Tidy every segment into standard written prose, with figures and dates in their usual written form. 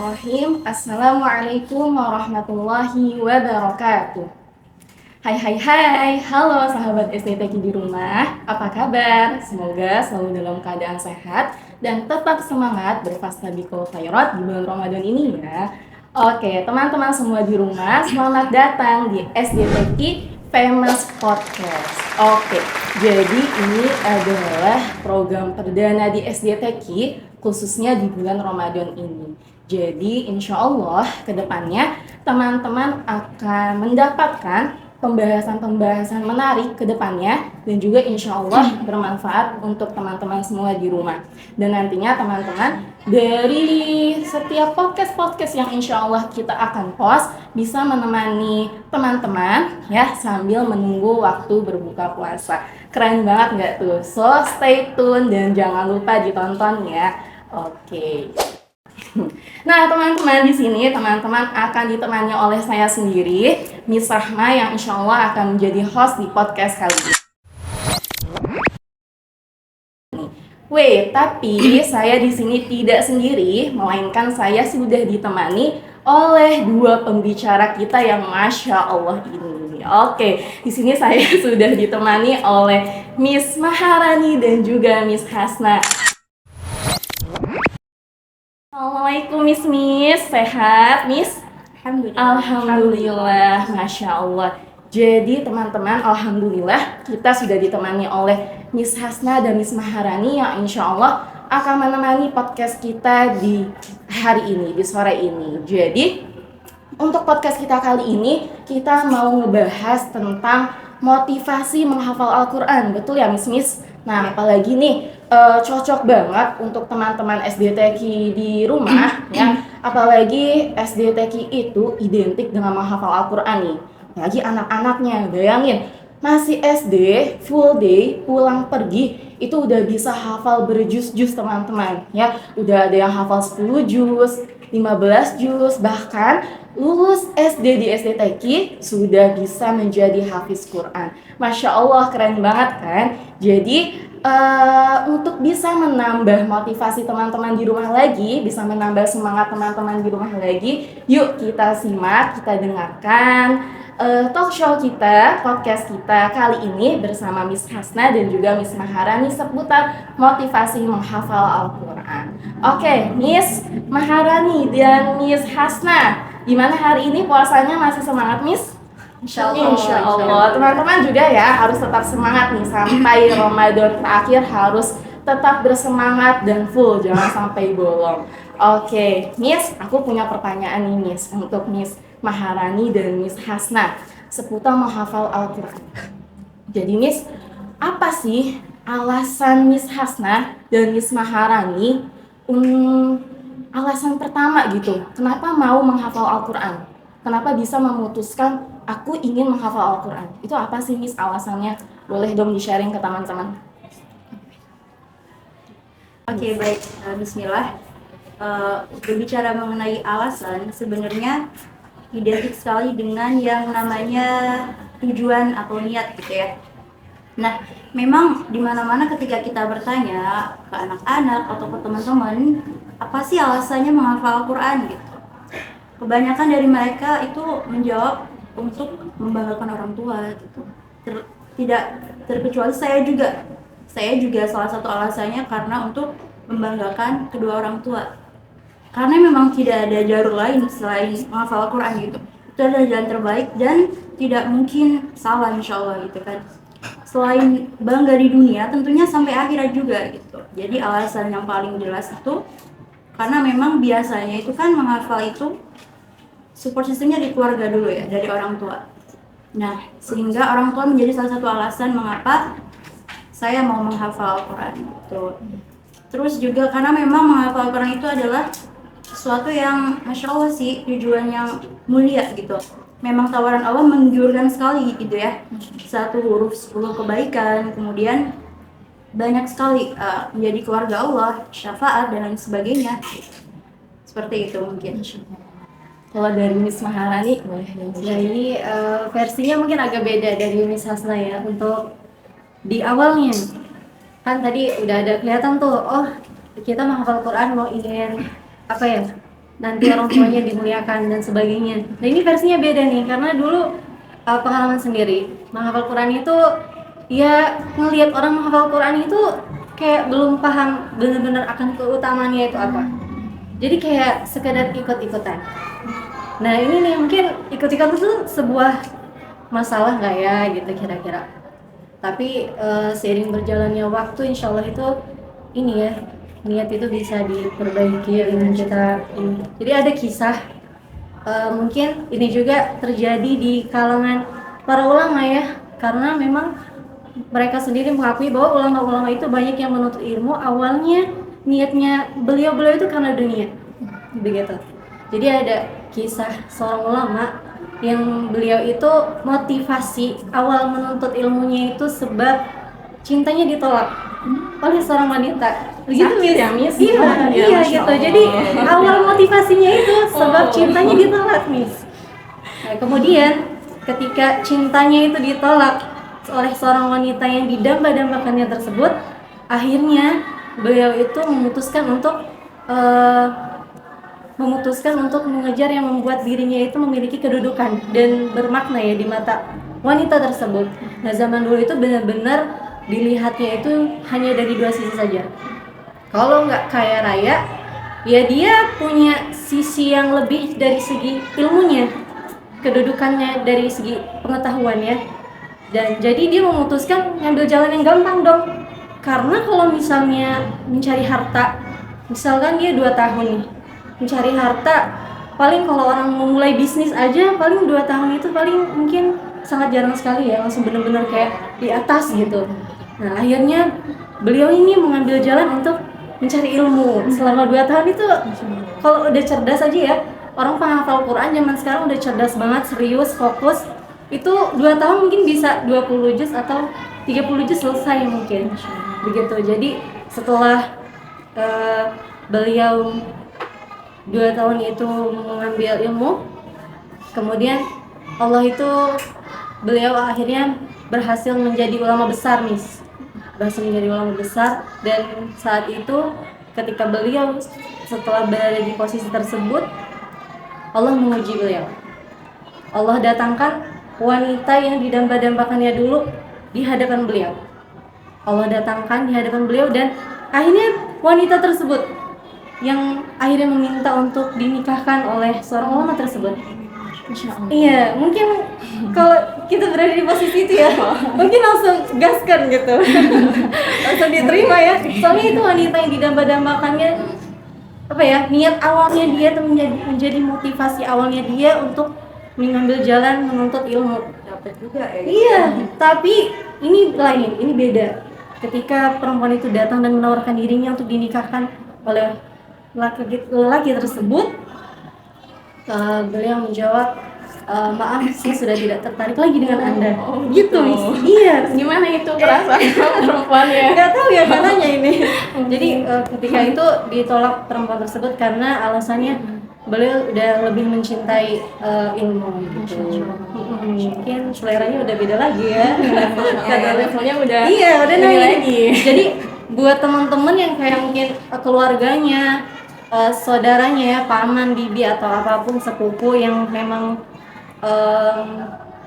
Bismillahirrahmanirrahim. Assalamualaikum warahmatullahi wabarakatuh. Hai, halo sahabat SDTK di rumah. Apa kabar? Semoga selalu dalam keadaan sehat dan tetap semangat berfastabiqul khairat di bulan Ramadan ini ya. Oke, teman-teman semua di rumah, selamat datang di SDTK Famous Podcast. Oke, jadi ini adalah program perdana di SDTK khususnya di bulan Ramadan ini. Jadi insya Allah kedepannya teman-teman akan mendapatkan pembahasan-pembahasan menarik ke depannya dan juga insya Allah bermanfaat untuk teman-teman semua di rumah. Dan nantinya teman-teman dari setiap podcast-podcast yang insya Allah kita akan post bisa menemani teman-teman ya sambil menunggu waktu berbuka puasa. Keren banget nggak tuh? So stay tune dan jangan lupa ditonton ya. Oke. Nah, teman-teman di sini teman-teman akan ditemani oleh saya sendiri, Miss Rahma yang insya Allah akan menjadi host di podcast kali ini. Tapi saya di sini tidak sendiri, melainkan saya sudah ditemani oleh dua pembicara kita yang masya Allah ini. Oke, di sini saya sudah ditemani oleh Miss Maharani dan juga Miss Hasna. Assalamualaikum Miss, sehat Miss? Alhamdulillah, Masya Allah. Jadi teman-teman, Alhamdulillah kita sudah ditemani oleh Miss Hasna dan Miss Maharani yang insya Allah akan menemani podcast kita di hari ini, di sore ini. Jadi untuk podcast kita kali ini kita mau ngebahas tentang motivasi menghafal Al-Quran, betul ya Miss? Nah apalagi nih cocok banget untuk teman-teman SDTK di rumah ya, apalagi SDTK itu identik dengan menghafal Al-Quran nih, apalagi anak-anaknya. Bayangin masih SD, full day, pulang pergi itu udah bisa hafal berjuz-juz teman-teman ya, udah ada yang hafal 10 juz, 15 juz, bahkan lulus SD di SDTK sudah bisa menjadi hafiz Quran. Masya Allah, keren banget kan? Jadi untuk bisa menambah motivasi teman-teman di rumah lagi, bisa menambah semangat teman-teman di rumah lagi, yuk kita simak, kita dengarkan talk show kita, podcast kita kali ini bersama Miss Hasna dan juga Miss Maharani seputar motivasi menghafal Al-Quran. Oke, Miss Maharani dan Miss Hasna, gimana hari ini puasanya, masih semangat Miss? Insya Allah. Teman-teman juga ya harus tetap semangat nih sampai Ramadan terakhir, harus tetap bersemangat dan full, jangan sampai bolong. Oke, Miss, aku punya pertanyaan nih Miss untuk Miss Maharani dan Miss Hasna seputar menghafal Al-Quran. Jadi Miss, apa sih alasan Miss Hasna dan Miss Maharani alasan pertama gitu, kenapa mau menghafal Al-Quran? Kenapa bisa memutuskan aku ingin menghafal Al-Quran? Itu apa sih Miss alasannya? Boleh dong di-sharing ke teman-teman. Oke, baik. Bismillah. Berbicara mengenai alasan, sebenarnya identik sekali dengan yang namanya tujuan atau niat gitu ya. Nah, memang di mana-mana ketika kita bertanya ke anak-anak atau ke teman-teman, apa sih alasannya menghafal Al-Quran gitu? Kebanyakan dari mereka itu menjawab untuk membanggakan orang tua gitu. Tidak terkecuali saya juga. Saya juga salah satu alasannya karena untuk membanggakan kedua orang tua. Karena memang tidak ada jalur lain selain menghafal Al-Quran gitu. Itu adalah jalan terbaik dan tidak mungkin salah insya Allah gitu kan. Selain bangga di dunia, tentunya sampai akhirat juga gitu. Jadi alasan yang paling jelas itu karena memang biasanya itu kan menghafal itu support sistemnya di keluarga dulu ya, dari orang tua. Nah, sehingga orang tua menjadi salah satu alasan mengapa saya mau menghafal Al-Quran gitu. Terus juga karena memang menghafal Al-Quran itu adalah sesuatu yang Masya Allah sih, tujuan yang mulia gitu. Memang tawaran Allah menggiurkan sekali gitu ya. 1 huruf 10 kebaikan, kemudian banyak sekali menjadi keluarga Allah, syafaat dan lain sebagainya. Seperti itu mungkin. Kalau dari Miss Maharani, boleh. Nah ini versinya mungkin agak beda dari Miss Hasna ya. Untuk di awalnya kan tadi udah ada kelihatan tuh, oh kita menghafal Quran mau ingin apa ya, nanti orang tuanya dimuliakan dan sebagainya. Nah ini versinya beda nih, karena dulu pengalaman sendiri menghafal Quran itu, ya ngelihat orang menghafal Quran itu kayak belum paham benar-benar akan keutamaannya itu apa. Jadi kayak sekedar ikut-ikutan. Nah ini nih mungkin ikut-ikutan itu sebuah masalah nggak ya gitu kira-kira. Tapi seiring berjalannya waktu, insya Allah itu ini ya, niat itu bisa diperbaiki dengan kita ini. Jadi ada kisah, mungkin ini juga terjadi di kalangan para ulama ya, karena memang mereka sendiri mengakui bahwa ulama-ulama itu banyak yang menuntut ilmu awalnya niatnya beliau-beliau itu karena dunia, begitu. Jadi ada kisah seorang ulama yang beliau itu motivasi awal menuntut ilmunya itu sebab cintanya ditolak oleh seorang wanita. Begitu Sakit ya, Miss? Iya, Oh, ya, iya Masya gitu. Allah. Jadi awal motivasinya itu sebab Oh. cintanya ditolak, Miss. Nah, kemudian ketika cintanya itu ditolak oleh seorang wanita yang didamba-dambakannya tersebut, akhirnya beliau itu memutuskan untuk mengejar yang membuat dirinya itu memiliki kedudukan dan bermakna ya di mata wanita tersebut. Nah zaman dulu itu benar-benar dilihatnya itu hanya dari dua sisi saja. Kalau nggak kaya raya, ya dia punya sisi yang lebih dari segi ilmunya, kedudukannya dari segi pengetahuannya, dan jadi dia memutuskan ngambil jalan yang gampang dong. Karena kalau misalnya mencari harta, misalkan dia 2 tahun nih mencari harta, paling kalau orang memulai bisnis aja paling 2 tahun itu paling mungkin sangat jarang sekali ya langsung bener-bener kayak di atas gitu. Nah akhirnya beliau ini mengambil jalan untuk mencari ilmu selama 2 tahun itu. Kalau udah cerdas aja ya, orang penghafal Quran zaman sekarang udah cerdas banget, serius, fokus, itu 2 tahun mungkin bisa 20 juz atau 30 juz selesai mungkin begitu. Jadi setelah beliau 2 tahun itu mengambil ilmu, kemudian Allah itu beliau akhirnya berhasil menjadi ulama besar, Miss. Berhasil menjadi ulama besar, dan saat itu ketika beliau setelah berada di posisi tersebut, Allah menguji beliau. Allah datangkan wanita yang didamba-dambakannya dulu di hadapan beliau. Allah datangkan di hadapan beliau, dan akhirnya wanita tersebut yang akhirnya meminta untuk dinikahkan oleh seorang ulama tersebut. Iya, mungkin kalau kita berada di posisi itu ya, mungkin langsung gaskan gitu, langsung diterima ya. Soalnya itu wanita yang didamba-dambakannya, apa ya, niat awalnya dia itu menjadi motivasi awalnya dia untuk mengambil jalan menuntut ilmu. Dapat juga ya. Iya, tapi ini lain, ini beda. Ketika perempuan itu datang dan menawarkan dirinya untuk dinikahkan oleh laki tersebut, beliau menjawab, maaf, saya sudah tidak tertarik lagi dengan Anda. Gitu, Miss. Iya. Gimana itu perasaan perempuannya? Nggak tahu ya kananya ini. Jadi ketika itu ditolak perempuan tersebut karena alasannya beliau udah lebih mencintai ilmu gitu. Mungkin seleranya udah beda lagi ya. Karena levelnya udah Iya, udah ini naik lagi. Jadi buat teman-teman yang kayak mungkin keluarganya, saudaranya ya, paman, bibi atau apapun sepupu yang memang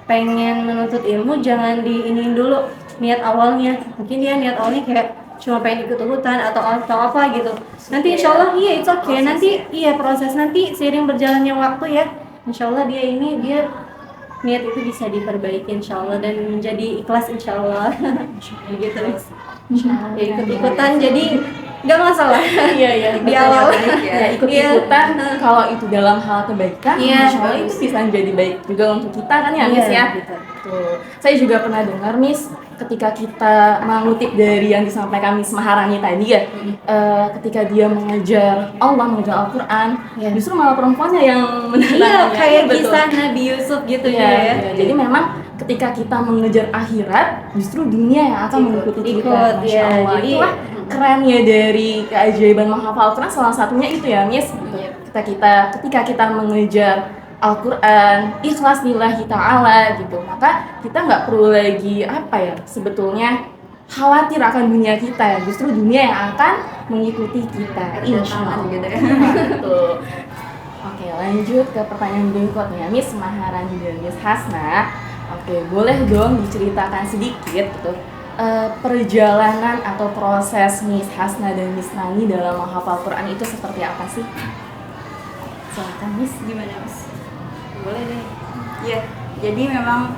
pengen menuntut ilmu, jangan diinin dulu niat awalnya. Mungkin dia niat awalnya kayak cuma pengen ikut-ikutan atau apa gitu. Nanti insya Allah iya it's okay. Nanti iya proses, nanti seiring berjalannya waktu ya, insya Allah dia niat itu bisa diperbaiki insya Allah dan menjadi ikhlas insya Allah. Begitu. Ya, ikut-ikutan jadi nggak masalah. Iya Di awal. ya ikut-ikutan kalau itu dalam hal kebaikan, Iya, insya Allah itu bisa menjadi baik juga untuk kita kan ya, Miss ya. Gitu. Tuh. Saya juga pernah dengar, Miss, ketika kita mengutip dari yang disampaikan Miss Maharani tadi ya, ketika dia mengejar Allah, mengejar Al-Quran, justru malah perempuannya yang Iya, mendatanginya. kayak Betul. kisah Nabi Yusuf gitu Iya, juga ya. iya. Jadi memang ketika kita mengejar akhirat, justru dunia yang akan mengikuti kita. Ikut, Masya ya. Allah. Jadi Itulah kerennya dari keajaiban menghafal Al-Quran, salah satunya itu ya, Miss. Ketika kita mengejar Al-Quran, ikhlas lillahi ta'ala gitu, maka kita nggak perlu lagi sebetulnya khawatir akan dunia kita ya, justru dunia yang akan mengikuti kita, insya Allah gitu ya. Betul. Oke, lanjut ke pertanyaan berikutnya, Miss Maharani dan Miss Hasna. Oke, boleh dong diceritakan sedikit gitu perjalanan atau proses Miss Hasna dan Miss Rani dalam menghafal Quran itu seperti apa sih? Silakan Miss. Gimana Mas? Boleh deh. Ya, jadi memang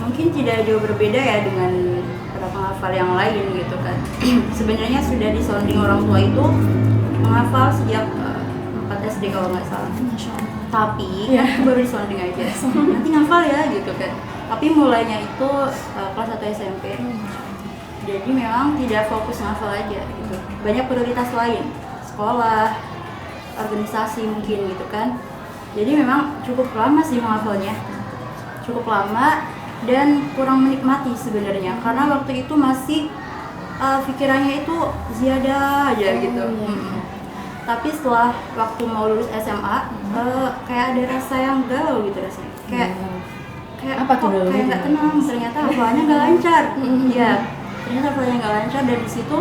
mungkin tidak jauh berbeda ya dengan para penghafal yang lain gitu kan. Sebenarnya sudah disounding orang tua itu menghafal sejak 4 SD kalau nggak salah. Masya Allah. Tapi kan baru disounding aja. Nanti ngafal ya gitu kan. Tapi mulainya itu kelas 1 SMP. Jadi memang tidak fokus ngafal aja gitu. Banyak prioritas lain, sekolah, organisasi mungkin gitu kan. Jadi memang cukup lama sih menghafalnya. Cukup lama dan kurang menikmati sebenarnya karena waktu itu masih pikirannya itu ziyadah aja gitu. Tapi setelah waktu mau lulus SMA kayak ada rasa yang galau gitu rasanya. Kayak apa tuh kok kayak nggak tenang, ternyata hafalannya nggak lancar. Ya, ternyata hafalannya nggak lancar dan di situ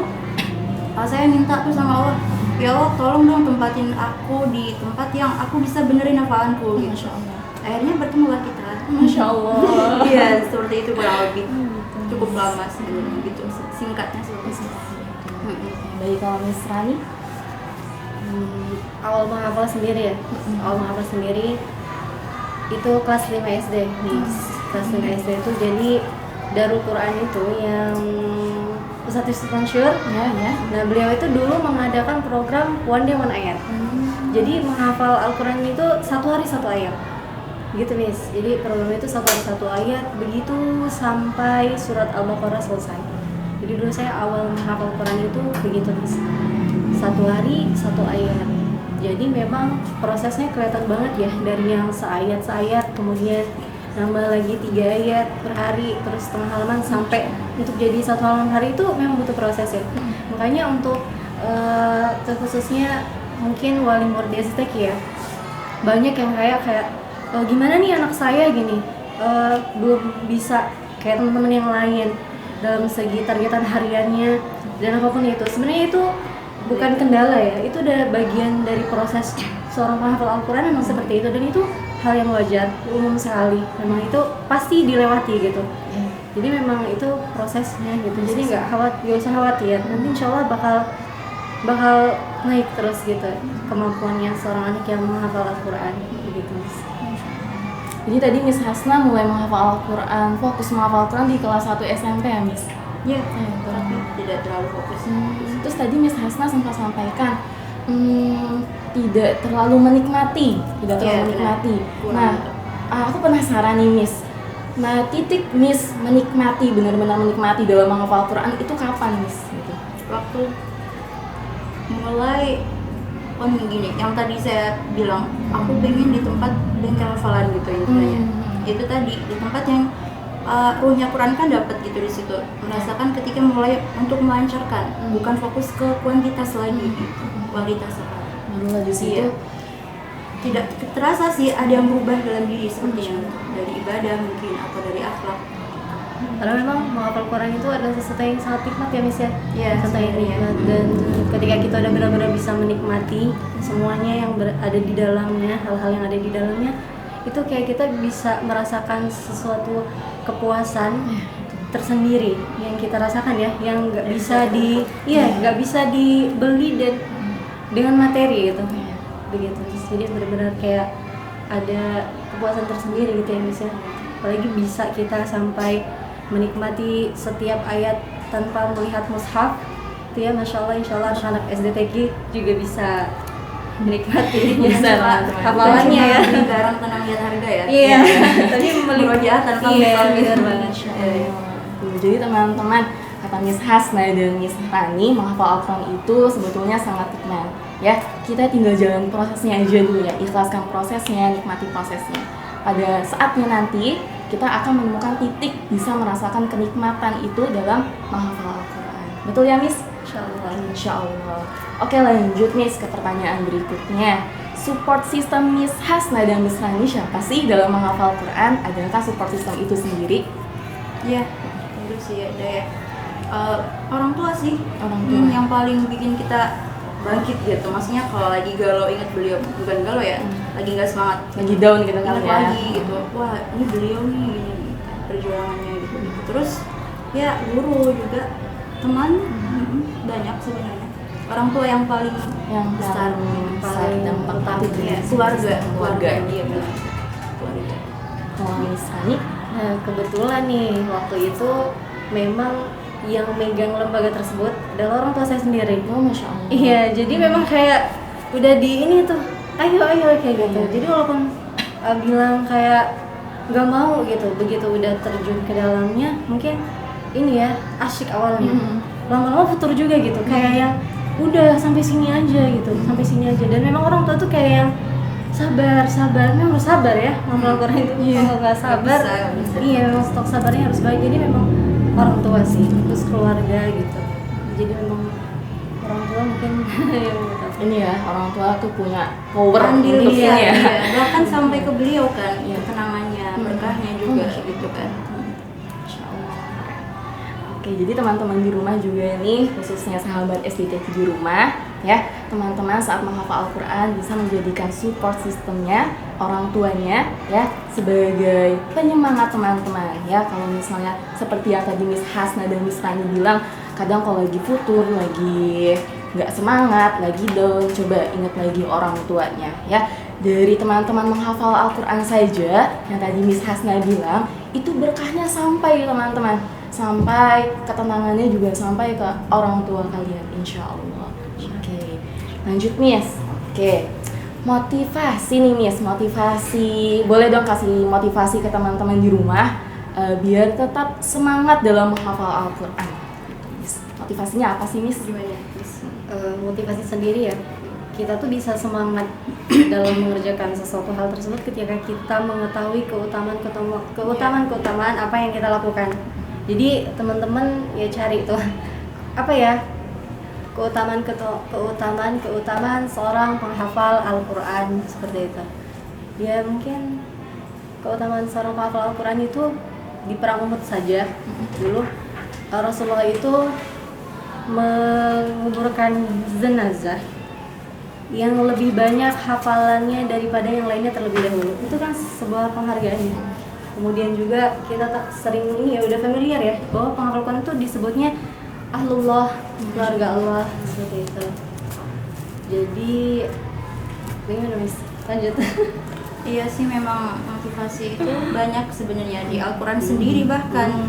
saya minta tuh sama Allah, ya Allah tolong dong tempatin aku di tempat yang aku bisa benerin hafalanku gitu. Masya Allah. Akhirnya bertemulah kita. Masya Allah. Iya, seperti itu kurang lebih. Cukup lama sebenarnya gitu. Singkatnya seperti itu. Baik, kalau Miss Rani? Awal menghafal sendiri ya. Awal menghafal sendiri itu kelas 5 SD nih. Kelas 5 SD itu jadi Darul Quran itu yang Ustadz Yusuf Mansur. Ya. Nah, beliau itu dulu mengadakan program One Day One Ayat. Jadi menghafal Al-Quran itu 1 hari 1 ayat. Gitu Miss. Jadi program itu 1 hari 1 ayat begitu sampai surat Al-Baqarah selesai. Jadi dulu saya awal menghafal Quran itu begitu Miss. 1 hari 1 ayat. Jadi memang prosesnya kelihatan banget ya, dari yang seayat kemudian nambah lagi 3 ayat per hari, terus setengah halaman sampai untuk jadi 1 halaman hari itu memang butuh proses ya. Makanya untuk terkhususnya mungkin wali murid STQ ya, banyak yang kayak gimana nih anak saya gini belum bisa kayak teman-teman yang lain dalam segi targetan hariannya dan apapun itu. Sebenarnya itu bukan kendala ya, itu udah bagian dari proses seorang penghafal Al-Quran memang seperti itu, dan itu hal yang wajar, umum sekali, memang itu pasti dilewati gitu. Jadi memang itu prosesnya gitu, jadi nggak usah khawatir, nanti insya Allah bakal naik terus gitu kemampuannya seorang anak yang menghafal Al-Quran begitu. Jadi tadi Miss Hasna mulai menghafal Al-Quran, fokus menghafal Al-Quran di kelas 1 SMP ya Miss? Iya, tapi tidak terlalu fokus. Terus tadi Miss Hasna sempat sampaikan tidak terlalu menikmati. Nah, aku penasaran nih Miss. Nah, titik Miss menikmati, benar-benar menikmati dalam menghafal Quran itu kapan Miss? Gitu. Waktu mulai gini, yang tadi saya bilang, aku pengen di tempat bengkel hafalan gitu intinya. Itu tadi di tempat yang ruhnya Quran kan dapat gitu di situ. Merasakan ketika mulai untuk melancarkan, bukan fokus ke kuantitas lagi gitu. Kualitas apa? Barulah di situ tidak terasa sih ada yang berubah dalam diri sepertinya, dari ibadah mungkin atau dari akhlak. Karena memang menghafal Quran itu adalah sesuatu yang sangat nikmat ya Miss ya. Iya, sesuatu yang nikmat, dan ketika kita udah benar-benar bisa menikmati semuanya yang ada di dalamnya, hal-hal yang ada di dalamnya, itu kayak kita bisa merasakan sesuatu kepuasan tersendiri yang kita rasakan ya, yang nggak bisa dibeli dan dengan materi gitu. Begitu. Jadi benar-benar kayak ada kepuasan tersendiri gitu ya Miss ya. Apalagi bisa kita sampai menikmati setiap ayat tanpa melihat mushaf itu ya, Masya Allah, insya Allah anak SDTQ juga bisa menikmati hafalannya ya. Barang tanam lihat harga ya. Iya. Tadi merojaah tanpa benar banget. Jadi teman-teman, kata Miss Hasna dan Miss Rani, menghafal Al-Quran itu sebetulnya sangat nikmat. Ya, kita tinggal jalan prosesnya aja dulu ya, ikhlaskan prosesnya, nikmati prosesnya. Pada saatnya nanti kita akan menemukan titik bisa merasakan kenikmatan itu dalam menghafal Al-Quran. Betul ya Miss? Insya Allah. Oke, lanjut Miss ke pertanyaan berikutnya. Support system Miss Hasna dan Miss Rani siapa sih dalam menghafal Quran? Adakah support system itu sendiri? Iya, tentu sih ada ya. Orang tua sih, Orang tua. yang paling bikin kita bangkit gitu. Maksudnya kalau lagi galau ingat beliau, bukan galau ya, lagi nggak semangat, Lagi down gitu kan ingat ya. lagi gitu. Wah ini beliau nih gini, perjuangannya gitu. Terus ya guru juga, teman banyak sebenarnya. Orang tua yang paling Yang besar, paling dampak utama. itu ya, keluarga, keluarga. dia bilang keluarga. Kalau Miss Rani, Nah, kebetulan nih waktu itu memang yang megang lembaga tersebut adalah orang tua saya sendiri. oh Masya Allah. Iya, jadi memang kayak udah di ini tuh, ayo kayak gitu. Jadi walaupun bilang kayak nggak mau gitu, begitu udah terjun ke dalamnya, mungkin ini ya asyik awalnya. Lama-lama futur juga gitu, kayak yang udah sampai sini aja gitu, sampai sini aja. Dan memang orang tua tuh kayak yang sabar, memang harus sabar ya, ngomong Al-Quran itu. Kalau nggak sabar, Nggak bisa. iya memang stok sabarnya harus baik. Jadi memang orang tua sih, terus keluarga gitu. Jadi memang orang tua mungkin yang Ini ya, orang tua tuh punya power Andil untuk dia, ini ya. iya. Bahkan sampai ke beliau kan, Iya. kenangannya, berkahnya juga gitu kan. Masya Allah. Oke, jadi teman-teman di rumah juga nih, khususnya sahabat SDT di rumah, ya, teman-teman saat menghafal Al-Quran bisa menjadikan support sistemnya, orang tuanya, ya, sebagai penyemangat teman-teman, ya. Kalau misalnya seperti yang tadi Miss Hasna dan Miss Rani bilang, kadang kalau lagi futur, lagi nggak semangat, lagi down, coba ingat lagi orang tuanya, ya. Dari teman-teman menghafal Al-Quran saja, yang tadi Miss Hasna bilang, itu berkahnya sampai teman-teman, sampai ketenangannya juga sampai ke orang tua kalian, insya Allah. Oke, lanjut Miss. Oke, motivasi nih Miss, motivasi. Boleh dong kasih motivasi ke teman-teman di rumah biar tetap semangat dalam menghafal Al-Quran. Miss, motivasinya apa sih Miss? Gimana? Terus, motivasi sendiri ya, kita tuh bisa semangat dalam mengerjakan sesuatu hal tersebut ketika kita mengetahui keutamaan apa yang kita lakukan. Jadi teman-teman ya cari tuh apa ya keutamaan seorang penghafal Al-Quran seperti itu. Ya mungkin keutamaan seorang penghafal Al-Quran itu di perang Uhud saja dulu Rasulullah itu menguburkan jenazah yang lebih banyak hafalannya daripada yang lainnya terlebih dahulu. Itu kan sebuah penghargaannya. Kemudian juga kita tak sering ini ya udah familiar ya bahwa penghafal Quran itu disebutnya ahlullah, keluarga Allah seperti itu. Jadi gimana Miss? Lanjut. iya sih memang motivasi itu banyak sebenarnya di Al-Quran sendiri, bahkan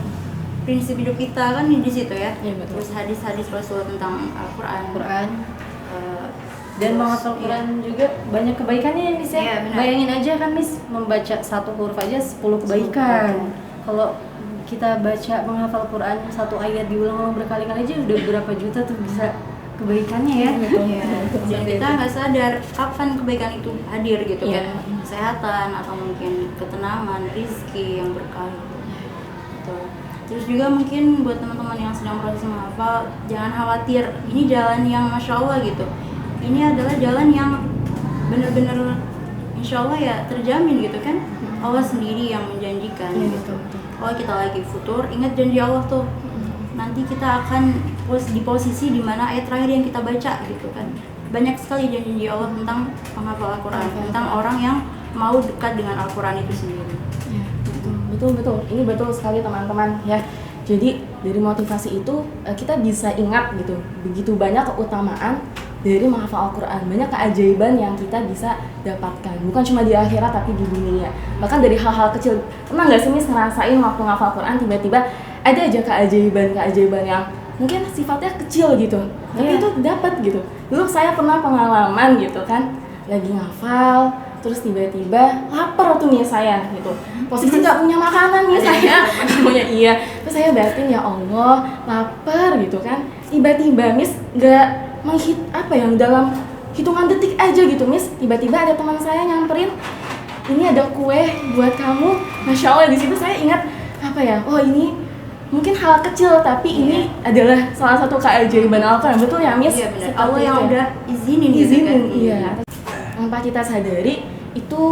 prinsip hidup kita kan di situ ya. Iya, betul. Terus hadis-hadis Rasul tentang Al-Quran. Dan menghafal Quran juga banyak kebaikannya ya Miss ya. Iya, benar. Bayangin aja kan Miss, membaca satu huruf aja 10 kebaikan. Kalau kita baca menghafal Quran satu ayat diulang-ulang berkali-kali aja udah berapa juta tuh bisa kebaikannya ya. Iya. Dan kita nggak sadar kapan kebaikan itu hadir gitu Iya. kan, kesehatan atau mungkin ketenangan, rizki yang berkah gitu. Terus juga mungkin buat teman-teman yang sedang proses menghafal, jangan khawatir, ini jalan yang masya Allah gitu. Ini adalah jalan yang benar-benar insya Allah ya terjamin gitu kan. Allah sendiri yang menjanjikan Iya, gitu. betul. Kalau kita lagi futur, ingat janji Allah tuh. Nanti kita akan di posisi dimana ayat terakhir yang kita baca gitu kan. Banyak sekali janji Allah tentang penghafal Al-Quran, tentang orang yang mau dekat dengan Al-Quran itu sendiri. Ya, betul. Ini betul sekali teman-teman ya. Jadi dari motivasi itu kita bisa ingat gitu, begitu banyak keutamaan dari menghafal Al-Quran, banyak keajaiban yang kita bisa dapatkan, bukan cuma di akhirat tapi di dunia. Bahkan dari hal-hal kecil, pernah nggak sih Miss ngerasain waktu menghafal Al-Quran tiba-tiba ada aja keajaiban yang mungkin sifatnya kecil gitu, tapi itu dapat gitu. Dulu saya pernah pengalaman gitu kan, lagi ngafal, terus tiba-tiba lapar tuh nih saya gitu, posisi nggak punya makanan nih saya, punya terus saya batin ya Allah lapar gitu kan, tiba-tiba Miss nggak dalam hitungan detik aja gitu Miss, tiba-tiba ada teman saya nyamperin, ini ada kue buat kamu, masya Allah. Di situ saya ingat oh ini mungkin hal kecil tapi ini adalah salah satu keajaiban Al-Quran, betul ya Miss? Iya benar. Seperti Allah yang itu ya. udah izinin gitu kan. Iya. Tanpa kita sadari itu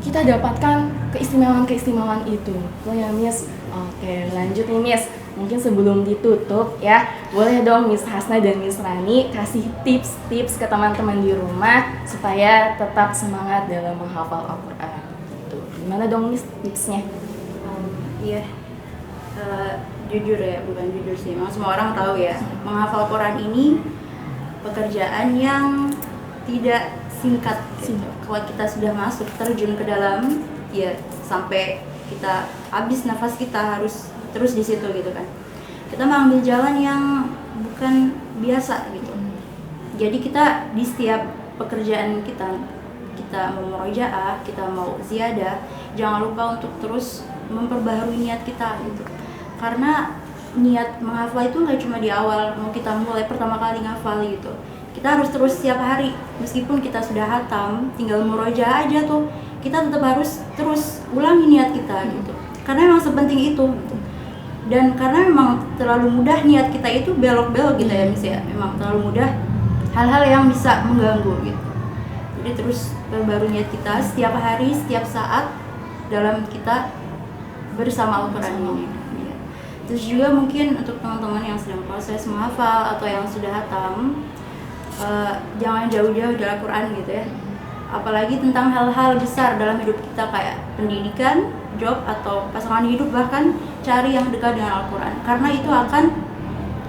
kita dapatkan keistimewaan itu. Betul ya Miss? Oke, lanjut nih Miss. mungkin sebelum ditutup ya, boleh dong Miss Hasna dan Miss Rani kasih tips-tips ke teman-teman di rumah supaya tetap semangat dalam menghafal Al-Quran. Gitu. Gimana dong Miss tipsnya? Iya, jujur ya, bukan jujur sih, memang semua orang tahu ya, menghafal Quran ini pekerjaan yang tidak singkat. Gitu. Kalau kita sudah masuk terjun ke dalam, ya sampai kita habis nafas kita harus terus di situ gitu kan. Kita mengambil jalan yang bukan biasa gitu. Jadi kita di setiap pekerjaan kita mau murojaah, kita mau ziyadah, jangan lupa untuk terus memperbaharui niat kita gitu. Karena niat menghafal itu nggak cuma di awal mau kita mulai pertama kali ngafal gitu. Kita harus terus setiap hari, meskipun kita sudah hatam, tinggal murojaah aja tuh, kita tetap harus terus ulangi niat kita gitu. Karena memang sepenting itu gitu. Dan karena memang terlalu mudah niat kita itu belok-belok gitu ya Miss ya, memang terlalu mudah hal-hal yang bisa mengganggu gitu. Jadi terus baru niat kita setiap hari, setiap saat dalam kita bersama Al-Quran ini. Ya. Terus juga mungkin untuk teman-teman yang sedang proses menghafal atau yang sudah hatam, jangan jauh-jauh dari Al-Quran gitu ya. Apalagi tentang hal-hal besar dalam hidup kita kayak pendidikan, job atau pasangan hidup, bahkan cari yang dekat dengan Al-Quran, karena itu akan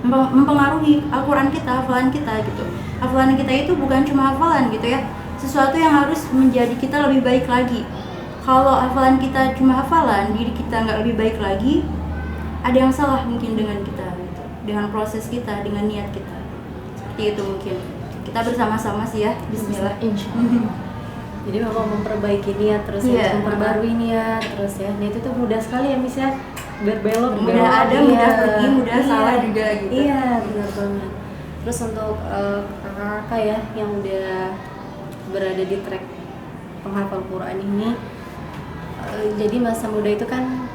mempengaruhi Al-Quran kita, hafalan kita gitu. Hafalan kita itu bukan cuma hafalan gitu ya, sesuatu yang harus menjadi kita lebih baik lagi. Kalau hafalan kita cuma hafalan, diri kita nggak lebih baik lagi, ada yang salah mungkin dengan kita gitu, dengan proses kita, dengan niat kita. Seperti itu mungkin. Kita bersama-sama sih ya, bismillah. Insyaallah. Jadi memang memperbaiki niat terus ya, memperbarui niat terus ya. Niat itu mudah sekali ya Miss ya, berbelok, mudah ada, mudah pergi, mudah salah juga gitu. Iya, benar banget. Terus untuk kakak-kakak ya yang udah berada di track penghafal Quran ini, jadi masa muda itu kan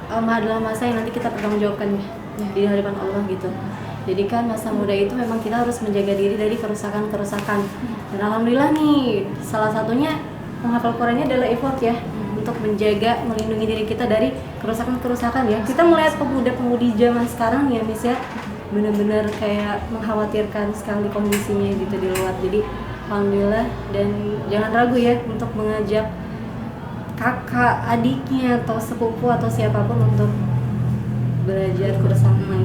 adalah masa yang nanti kita pertanggungjawabkan di hadapan Allah gitu. Jadi kan masa muda itu memang kita harus menjaga diri dari kerusakan-kerusakan. Dan alhamdulillah nih, salah satunya menghafal Qurannya adalah effort ya, untuk menjaga, melindungi diri kita dari kerusakan-kerusakan ya. Kita melihat pemuda-pemudi zaman sekarang ya Miss ya, benar-benar kayak mengkhawatirkan sekali kondisinya gitu di luar. Jadi alhamdulillah, dan jangan ragu ya untuk mengajak kakak, adiknya atau sepupu atau siapapun untuk belajar bersama.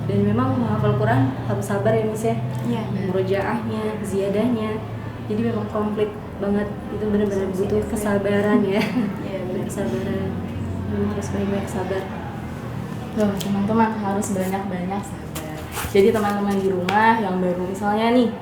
Dan memang menghafal Quran harus sabar ya Miss ya. Iya. Murojaahnya, ziyadahnya. Jadi memang komplit banget. Itu benar-benar butuh kesabaran ya. Iya, benar. Kesabaran. Harus banyak sabar. Loh, teman-teman harus banyak-banyak sabar. Jadi teman-teman di rumah yang baru misalnya nih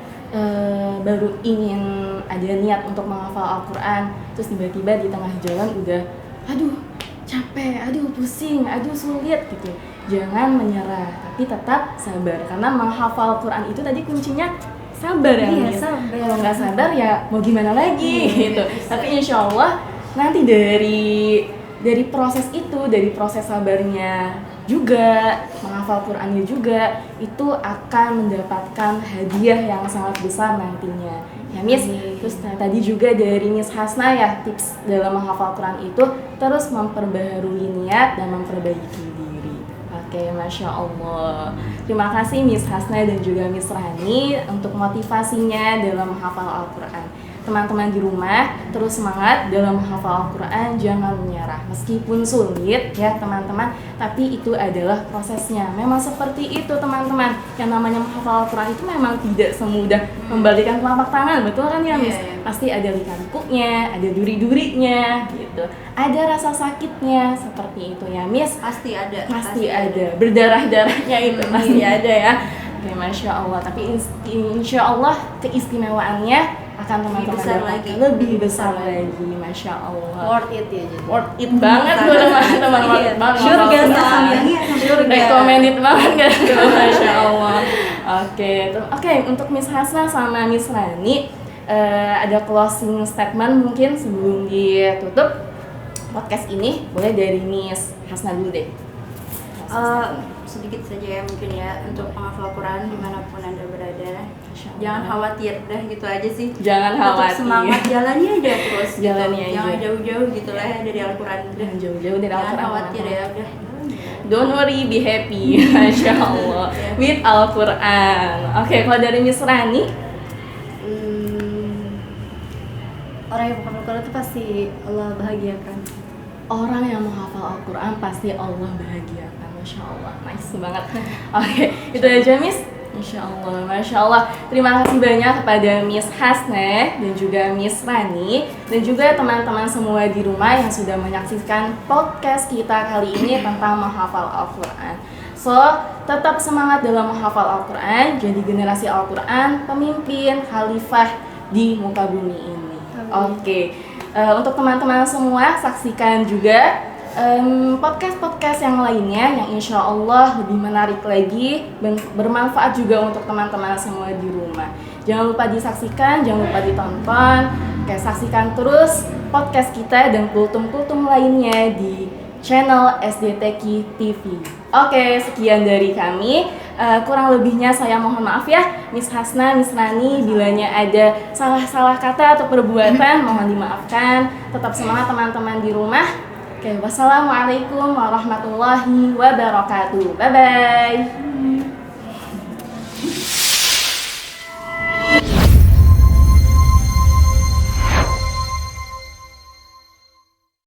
baru ingin ada niat untuk menghafal Al-Quran, terus tiba-tiba di tengah jalan udah aduh capek, aduh pusing, aduh sulit gitu. Jangan menyerah, tapi tetap sabar, karena menghafal Quran itu tadi kuncinya sabar ya. Iya, sabar. Kalau nggak sabar ya mau gimana lagi gitu. Tapi insya Allah nanti dari proses itu, dari proses sabarnya juga, menghafal Qurannya juga, itu akan mendapatkan hadiah yang sangat besar nantinya. Ya Miss, terus tadi juga dari Miss Hasna ya, tips dalam menghafal Quran itu terus memperbaharui niat dan memperbaiki diri. Oke, Masya Allah. Terima kasih Miss Hasna dan juga Miss Rani untuk motivasinya dalam menghafal Al-Quran. Teman-teman di rumah terus semangat dalam menghafal Al-Quran, jangan menyerah meskipun sulit ya teman-teman, tapi itu adalah prosesnya. Memang seperti itu teman-teman, yang namanya menghafal Al-Quran itu memang tidak semudah membalikkan telapak tangan, betul kan ya Miss? Pasti ada lika-likunya, ada duri-durinya gitu, ada rasa sakitnya seperti itu ya Miss. Pasti ada. Berdarah-darahnya itu pasti ada ya. Oke, Masya Allah. Tapi insya Allah keistimewaannya akan teman-teman lebih besar lagi, Masya Allah. Worth it ya jadi. Worth it banget tuh teman-teman, worth it banget. Surga recommended banget kan tuh, Masya Allah. Oke, untuk Miss Hasna sama Miss Rani, ada closing statement mungkin sebelum ditutup podcast ini. Boleh dari Miss Hasna dulu deh. Sedikit saja ya mungkin ya, untuk menghafal Quran dimanapun Anda berada, jangan khawatir, dah gitu aja sih. Jangan khawatir, tetap semangat, jalannya aja terus. Jalannya gitu. aja. Jangan jauh-jauh gitu lah ya dari Al-Quran. Jangan jauh-jauh dari Al-Quran. Jangan khawatir ya udah. don't worry, be happy. Masya Allah. With Al-Quran. Oke, kalau dari Miss Rani, Orang yang menghafal Al-Quran itu pasti Allah bahagiakan. orang yang menghafal Al-Quran pasti Allah bahagiakan. Masya Allah, nice banget. Oke, itu aja Miss. Masya Allah. Terima kasih banyak kepada Miss Hasnah dan juga Miss Rani dan juga teman-teman semua di rumah yang sudah menyaksikan podcast kita kali ini tentang menghafal Al-Quran. So, tetap semangat dalam menghafal Al-Quran, jadi generasi Al-Quran, pemimpin, khalifah di muka bumi ini. Oke. Untuk teman-teman semua, saksikan juga podcast-podcast yang lainnya yang insya Allah lebih menarik lagi, bermanfaat juga untuk teman-teman semua di rumah. Jangan lupa disaksikan, jangan lupa ditonton. Oke, saksikan terus podcast kita dan kultum-kultum lainnya di channel SDTQ TV. Oke, sekian dari kami. Kurang lebihnya saya mohon maaf ya, Miss Hasnah, Miss Rani, bilanya ada salah-salah kata atau perbuatan mohon dimaafkan. Tetap semangat teman-teman di rumah. Oke, wassalamualaikum warahmatullahi wabarakatuh. Bye bye.